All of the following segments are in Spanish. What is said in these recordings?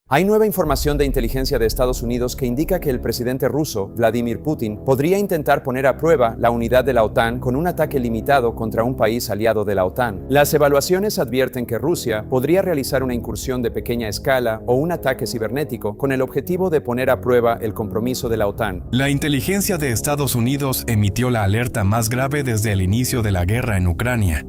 Hay nueva información de inteligencia de Estados Unidos que indica que el presidente ruso, Vladimir Putin, podría intentar poner a prueba la unidad de la OTAN con un ataque limitado contra un país aliado de la OTAN. Las evaluaciones advierten que Rusia podría realizar una incursión de pequeña escala o un ataque cibernético con el objetivo de poner a prueba el compromiso de la OTAN. La inteligencia de Estados Unidos emitió la alerta más grave desde el inicio de la guerra en Ucrania.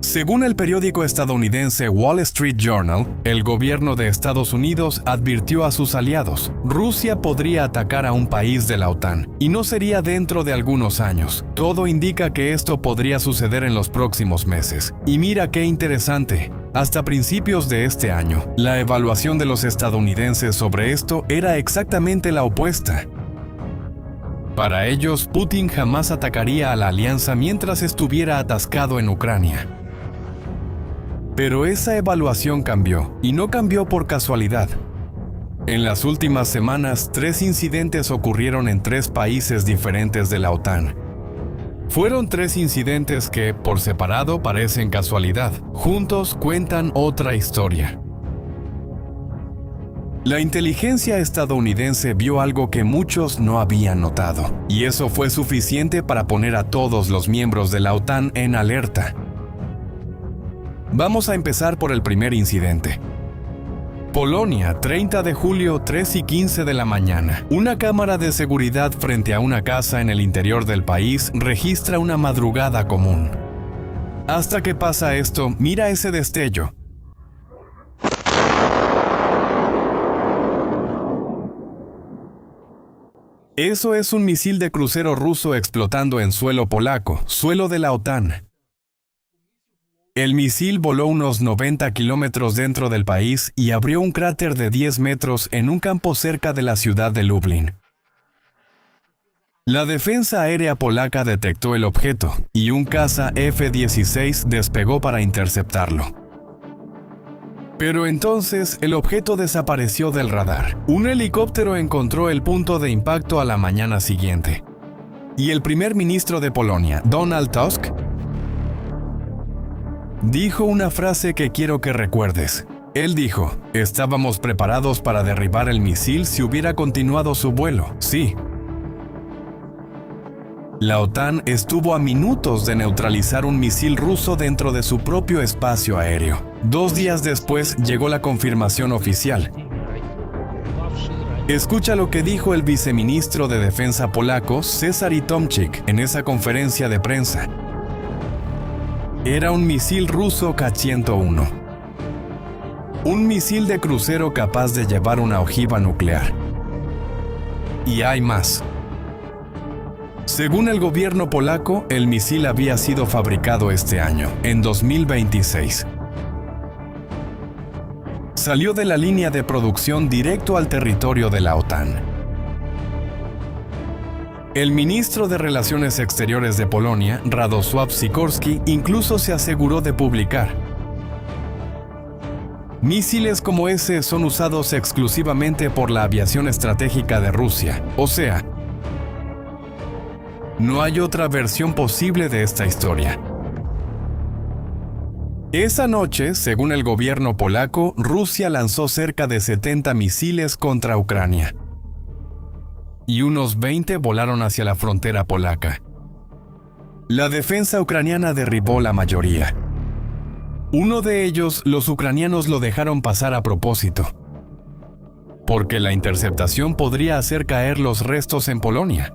Según el periódico estadounidense Wall Street Journal, el gobierno de Estados Unidos advirtió a sus aliados: Rusia podría atacar a un país de la OTAN, y no sería dentro de algunos años. Todo indica que esto podría suceder en los próximos meses. Y mira qué interesante. Hasta principios de este año, la evaluación de los estadounidenses sobre esto era exactamente la opuesta. Para ellos, Putin jamás atacaría a la alianza mientras estuviera atascado en Ucrania. Pero esa evaluación cambió, y no cambió por casualidad. En las últimas semanas, 3 incidentes ocurrieron en 3 países diferentes de la OTAN. Fueron 3 incidentes que, por separado, parecen casualidad. Juntos cuentan otra historia. La inteligencia estadounidense vio algo que muchos no habían notado, y eso fue suficiente para poner a todos los miembros de la OTAN en alerta. Vamos a empezar por el primer incidente. Polonia, 30 de julio, 3:15 de la mañana. Una cámara de seguridad frente a una casa en el interior del país registra una madrugada común. Hasta que pasa esto, mira ese destello. Eso es un misil de crucero ruso explotando en suelo polaco, suelo de la OTAN. El misil voló unos 90 kilómetros dentro del país y abrió un cráter de 10 metros en un campo cerca de la ciudad de Lublin. La defensa aérea polaca detectó el objeto y un caza F-16 despegó para interceptarlo. Pero entonces el objeto desapareció del radar. Un helicóptero encontró el punto de impacto a la mañana siguiente. Y el primer ministro de Polonia, Donald Tusk, dijo una frase que quiero que recuerdes. Él dijo: estábamos preparados para derribar el misil si hubiera continuado su vuelo. Sí. La OTAN estuvo a minutos de neutralizar un misil ruso dentro de su propio espacio aéreo. 2 días después llegó la confirmación oficial. Escucha lo que dijo el viceministro de Defensa polaco, Cezary Tomczyk, en esa conferencia de prensa. Era un misil ruso K-101. Un misil de crucero capaz de llevar una ojiva nuclear. Y hay más. Según el gobierno polaco, el misil había sido fabricado este año, en 2026. Salió de la línea de producción directo al territorio de la OTAN. El ministro de Relaciones Exteriores de Polonia, Radosław Sikorski, incluso se aseguró de publicar: misiles como ese son usados exclusivamente por la aviación estratégica de Rusia. O sea, no hay otra versión posible de esta historia. Esa noche, según el gobierno polaco, Rusia lanzó cerca de 70 misiles contra Ucrania. Y unos 20 volaron hacia la frontera polaca. La defensa ucraniana derribó la mayoría. Uno de ellos, los ucranianos lo dejaron pasar a propósito, porque la interceptación podría hacer caer los restos en Polonia.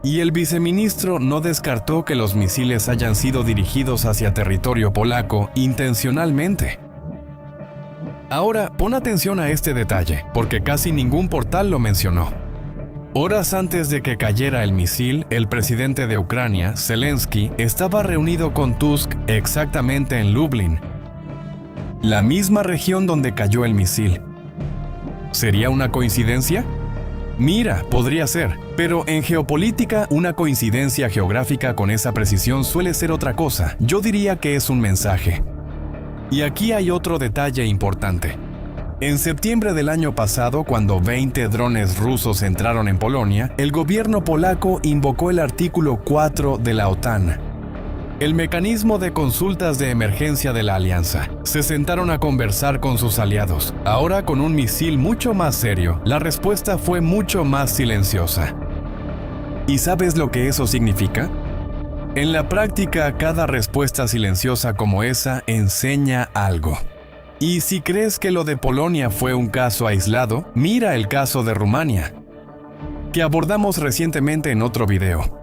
Y el viceministro no descartó que los misiles hayan sido dirigidos hacia territorio polaco intencionalmente. Ahora, pon atención a este detalle, porque casi ningún portal lo mencionó. Horas antes de que cayera el misil, el presidente de Ucrania, Zelensky, estaba reunido con Tusk exactamente en Lublin, la misma región donde cayó el misil. ¿Sería una coincidencia? Mira, podría ser, pero en geopolítica una coincidencia geográfica con esa precisión suele ser otra cosa. Yo diría que es un mensaje. Y aquí hay otro detalle importante. En septiembre del año pasado, cuando 20 drones rusos entraron en Polonia, el gobierno polaco invocó el artículo 4 de la OTAN. el mecanismo de consultas de emergencia de la alianza. Se sentaron a conversar con sus aliados. Ahora, con un misil mucho más serio, la respuesta fue mucho más silenciosa. ¿Y sabes lo que eso significa? En la práctica, cada respuesta silenciosa como esa enseña algo. Y si crees que lo de Polonia fue un caso aislado, mira el caso de Rumania, que abordamos recientemente en otro video.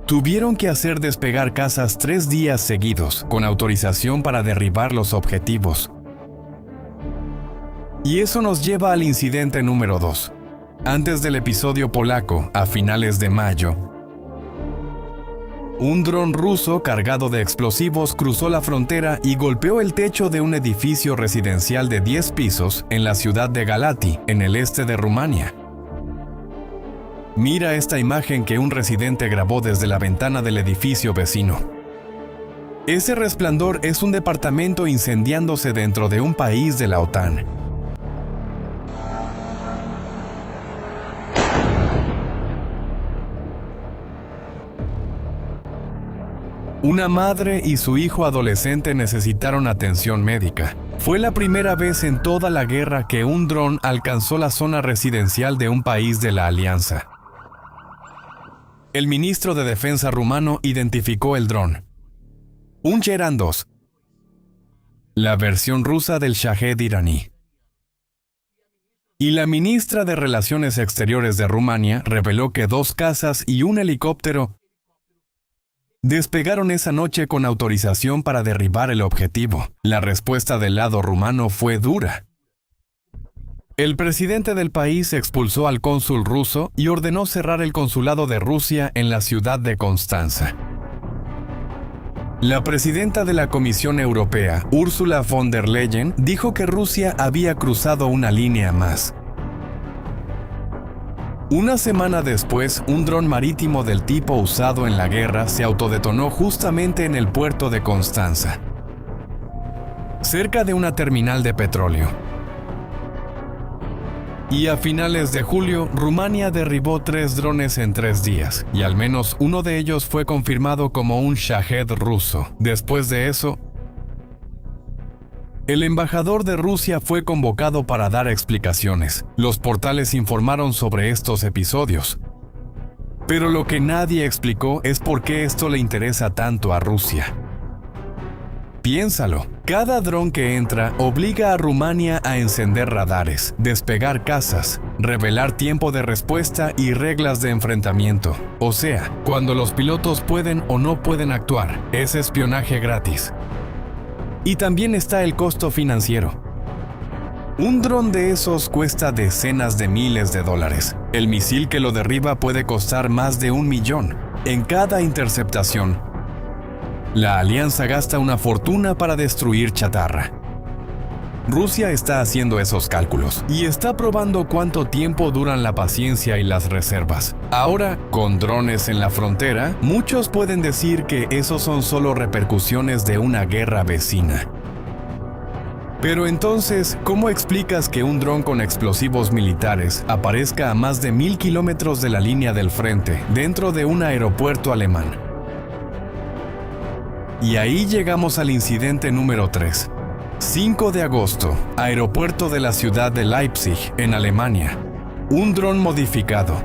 Tuvieron que hacer despegar casas 3 días seguidos, con autorización para derribar los objetivos. Y eso nos lleva al incidente número 2. Antes del episodio polaco, a finales de mayo, un dron ruso cargado de explosivos cruzó la frontera y golpeó el techo de un edificio residencial de 10 pisos en la ciudad de Galați, en el este de Rumania. Mira esta imagen que un residente grabó desde la ventana del edificio vecino. Ese resplandor es un departamento incendiándose dentro de un país de la OTAN. Una madre y su hijo adolescente necesitaron atención médica. Fue la primera vez en toda la guerra que un dron alcanzó la zona residencial de un país de la alianza. El ministro de Defensa rumano identificó el dron. Un Cherán 2. La versión rusa del Shahed iraní. Y la ministra de Relaciones Exteriores de Rumania reveló que 2 cazas y un helicóptero despegaron esa noche con autorización para derribar el objetivo. La respuesta del lado rumano fue dura. El presidente del país expulsó al cónsul ruso y ordenó cerrar el consulado de Rusia en la ciudad de Constanza. La presidenta de la Comisión Europea, Ursula von der Leyen, dijo que Rusia había cruzado una línea más. Una semana después, un dron marítimo del tipo usado en la guerra se autodetonó justamente en el puerto de Constanza, cerca de una terminal de petróleo. Y a finales de julio, Rumania derribó 3 drones en 3 días, y al menos uno de ellos fue confirmado como un Shahed ruso. Después de eso, el embajador de Rusia fue convocado para dar explicaciones. Los portales informaron sobre estos episodios. Pero lo que nadie explicó es por qué esto le interesa tanto a Rusia. Piénsalo, cada dron que entra obliga a Rumania a encender radares, despegar casas, revelar tiempo de respuesta y reglas de enfrentamiento. O sea, cuando los pilotos pueden o no pueden actuar, es espionaje gratis. Y también está el costo financiero. Un dron de esos cuesta decenas de miles de dólares. El misil que lo derriba puede costar más de $1 millón en cada interceptación. La alianza gasta una fortuna para destruir chatarra. Rusia está haciendo esos cálculos y está probando cuánto tiempo duran la paciencia y las reservas. Ahora, con drones en la frontera, muchos pueden decir que esos son solo repercusiones de una guerra vecina. Pero entonces, ¿cómo explicas que un dron con explosivos militares aparezca a más de 1000 kilómetros de la línea del frente, dentro de un aeropuerto alemán? Y ahí llegamos al incidente número 3. 5 de agosto, aeropuerto de la ciudad de Leipzig, en Alemania. Un dron modificado,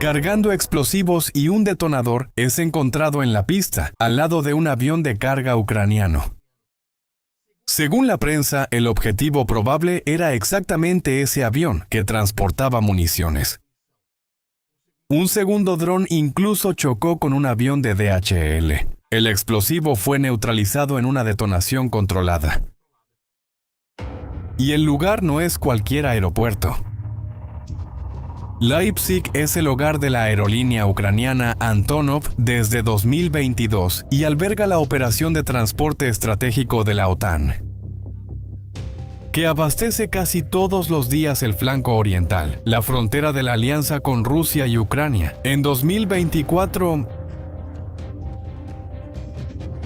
cargando explosivos y un detonador, es encontrado en la pista, al lado de un avión de carga ucraniano. Según la prensa, el objetivo probable era exactamente ese avión que transportaba municiones. Un segundo dron incluso chocó con un avión de DHL. El explosivo fue neutralizado en una detonación controlada. Y el lugar no es cualquier aeropuerto. Leipzig es el hogar de la aerolínea ucraniana Antonov desde 2022 y alberga la operación de transporte estratégico de la OTAN, que abastece casi todos los días el flanco oriental, la frontera de la alianza con Rusia y Ucrania. En 2024,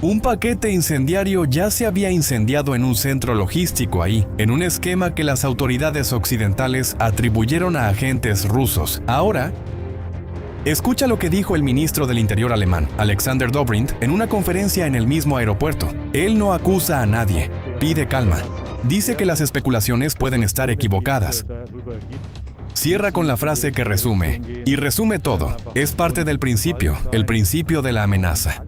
un paquete incendiario ya se había incendiado en un centro logístico ahí, en un esquema que las autoridades occidentales atribuyeron a agentes rusos. Ahora, Escucha lo que dijo el ministro del Interior alemán, Alexander Dobrindt, en una conferencia en el mismo aeropuerto. Él no acusa a nadie, pide calma. Dice que las especulaciones pueden estar equivocadas. Cierra con la frase que resume, y resume todo. Es parte del principio, el principio de la amenaza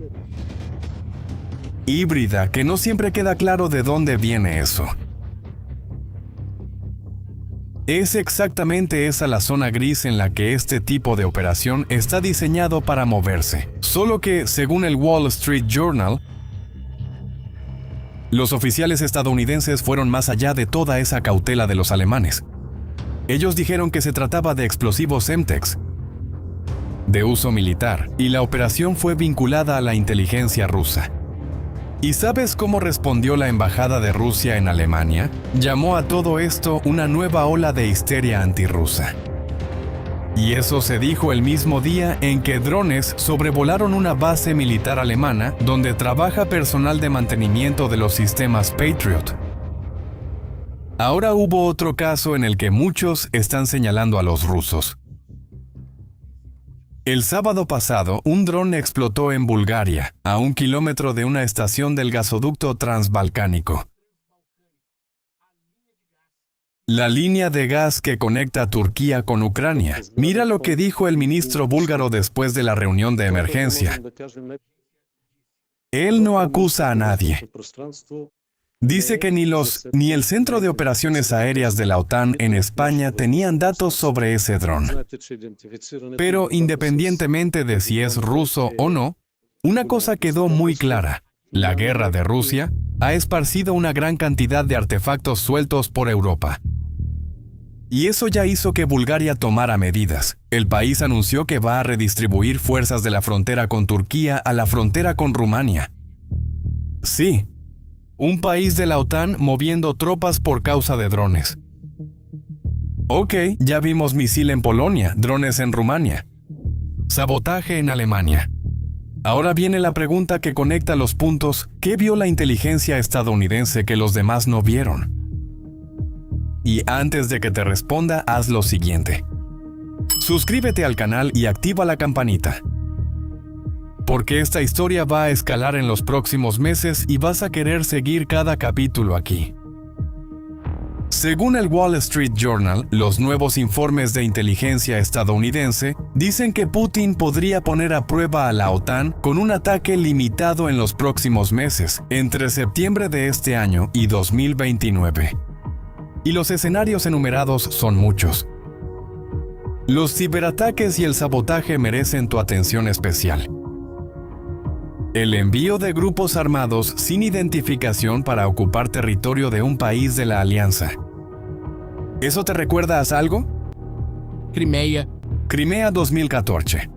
híbrida, que no siempre queda claro de dónde viene eso. Es exactamente esa la zona gris en la que este tipo de operación está diseñado para moverse. Solo que, según el Wall Street Journal, los oficiales estadounidenses fueron más allá de toda esa cautela de los alemanes. Ellos dijeron que se trataba de explosivos Semtex, de uso militar, y la operación fue vinculada a la inteligencia rusa. ¿Y sabes cómo respondió la embajada de Rusia en Alemania? Llamó a todo esto una nueva ola de histeria antirrusa. Y eso se dijo el mismo día en que drones sobrevolaron una base militar alemana donde trabaja personal de mantenimiento de los sistemas Patriot. Ahora hubo otro caso en el que muchos están señalando a los rusos. El sábado pasado, un dron explotó en Bulgaria, a 1 kilómetro de una estación del gasoducto transbalcánico. La línea de gas que conecta Turquía con Ucrania. Mira lo que dijo el ministro búlgaro después de la reunión de emergencia. Él no acusa a nadie. Dice que ni el Centro de Operaciones Aéreas de la OTAN en España tenían datos sobre ese dron. Pero independientemente de si es ruso o no, una cosa quedó muy clara. La guerra de Rusia ha esparcido una gran cantidad de artefactos sueltos por Europa. Y eso ya hizo que Bulgaria tomara medidas. El país anunció que va a redistribuir fuerzas de la frontera con Turquía a la frontera con Rumania. Sí. Un país de la OTAN moviendo tropas por causa de drones. Ok, ya vimos misil en Polonia, drones en Rumania. Sabotaje en Alemania. Ahora viene la pregunta que conecta los puntos. ¿Qué vio la inteligencia estadounidense que los demás no vieron? Y antes de que te responda, haz lo siguiente. Suscríbete al canal y activa la campanita. Porque esta historia va a escalar en los próximos meses y vas a querer seguir cada capítulo aquí. Según el Wall Street Journal, los nuevos informes de inteligencia estadounidense dicen que Putin podría poner a prueba a la OTAN con un ataque limitado en los próximos meses, entre septiembre de este año y 2029. Y los escenarios enumerados son muchos. Los ciberataques y el sabotaje merecen tu atención especial. El envío de grupos armados sin identificación para ocupar territorio de un país de la alianza. ¿Eso te recuerda a algo? Crimea 2014.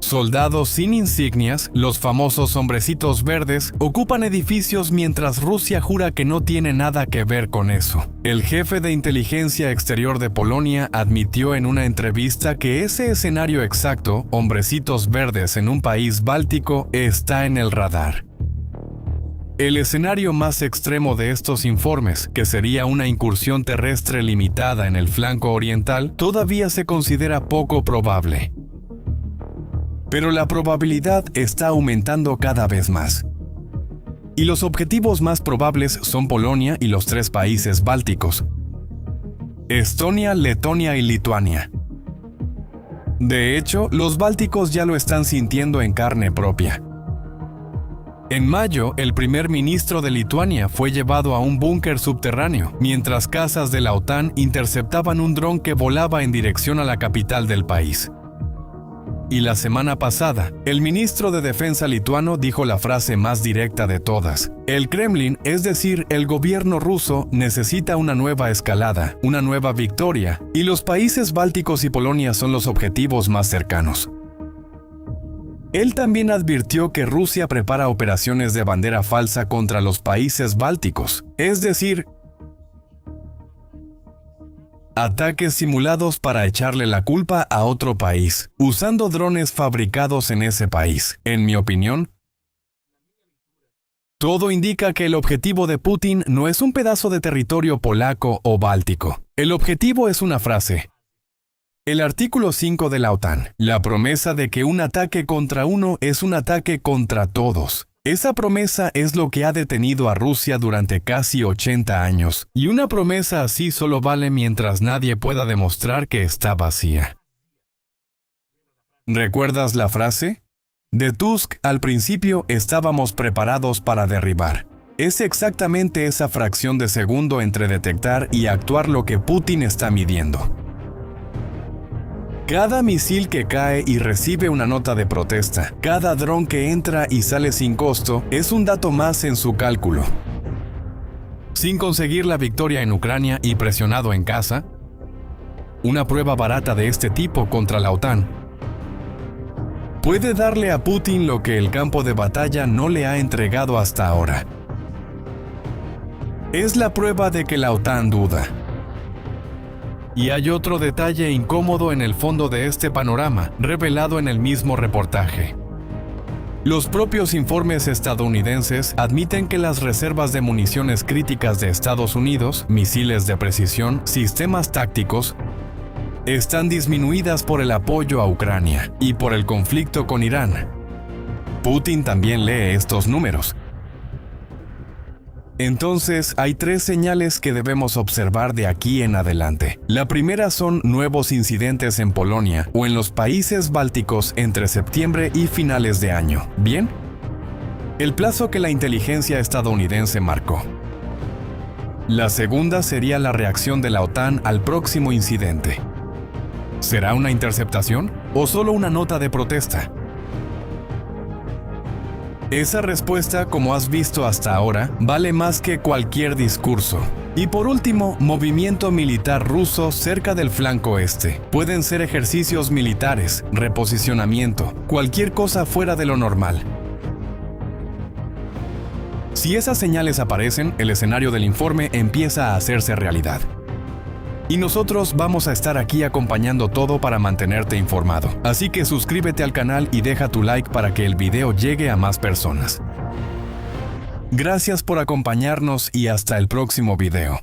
Soldados sin insignias, los famosos hombrecitos verdes, ocupan edificios mientras Rusia jura que no tiene nada que ver con eso. El jefe de inteligencia exterior de Polonia admitió en una entrevista que ese escenario exacto, hombrecitos verdes en un país báltico, está en el radar. El escenario más extremo de estos informes, que sería una incursión terrestre limitada en el flanco oriental, todavía se considera poco probable. Pero la probabilidad está aumentando cada vez más. Y los objetivos más probables son Polonia y los 3 países bálticos: Estonia, Letonia y Lituania. De hecho, los bálticos ya lo están sintiendo en carne propia. En mayo, el primer ministro de Lituania fue llevado a un búnker subterráneo, mientras cazas de la OTAN interceptaban un dron que volaba en dirección a la capital del país. Y la semana pasada, el ministro de Defensa lituano dijo la frase más directa de todas. El Kremlin, es decir, el gobierno ruso, necesita una nueva escalada, una nueva victoria, y los países bálticos y Polonia son los objetivos más cercanos. Él también advirtió que Rusia prepara operaciones de bandera falsa contra los países bálticos, es decir, ataques simulados para echarle la culpa a otro país, usando drones fabricados en ese país. En mi opinión, todo indica que el objetivo de Putin no es un pedazo de territorio polaco o báltico. El objetivo es una frase: El artículo 5 de la OTAN, la promesa de que un ataque contra uno es un ataque contra todos. Esa promesa es lo que ha detenido a Rusia durante casi 80 años, y una promesa así solo vale mientras nadie pueda demostrar que está vacía. ¿Recuerdas la frase? De Tusk, al principio estábamos preparados para derribar. Es exactamente esa fracción de segundo entre detectar y actuar lo que Putin está midiendo. Cada misil que cae y recibe una nota de protesta, cada dron que entra y sale sin costo, es un dato más en su cálculo. Sin conseguir la victoria en Ucrania y presionado en casa, una prueba barata de este tipo contra la OTAN puede darle a Putin lo que el campo de batalla no le ha entregado hasta ahora. Es la prueba de que la OTAN duda. Y hay otro detalle incómodo en el fondo de este panorama, revelado en el mismo reportaje. Los propios informes estadounidenses admiten que las reservas de municiones críticas de Estados Unidos, misiles de precisión, sistemas tácticos, están disminuidas por el apoyo a Ucrania y por el conflicto con Irán. Putin también lee estos números. Entonces, hay 3 señales que debemos observar de aquí en adelante. La primera son nuevos incidentes en Polonia o en los países bálticos entre septiembre y finales de año. ¿Bien? El plazo que la inteligencia estadounidense marcó. La segunda sería la reacción de la OTAN al próximo incidente. ¿Será una interceptación o solo una nota de protesta? Esa respuesta, como has visto hasta ahora, vale más que cualquier discurso. Y por último, movimiento militar ruso cerca del flanco este. Pueden ser ejercicios militares, reposicionamiento, cualquier cosa fuera de lo normal. Si esas señales aparecen, el escenario del informe empieza a hacerse realidad. Y nosotros vamos a estar aquí acompañando todo para mantenerte informado. Así que suscríbete al canal y deja tu like para que el video llegue a más personas. Gracias por acompañarnos y hasta el próximo video.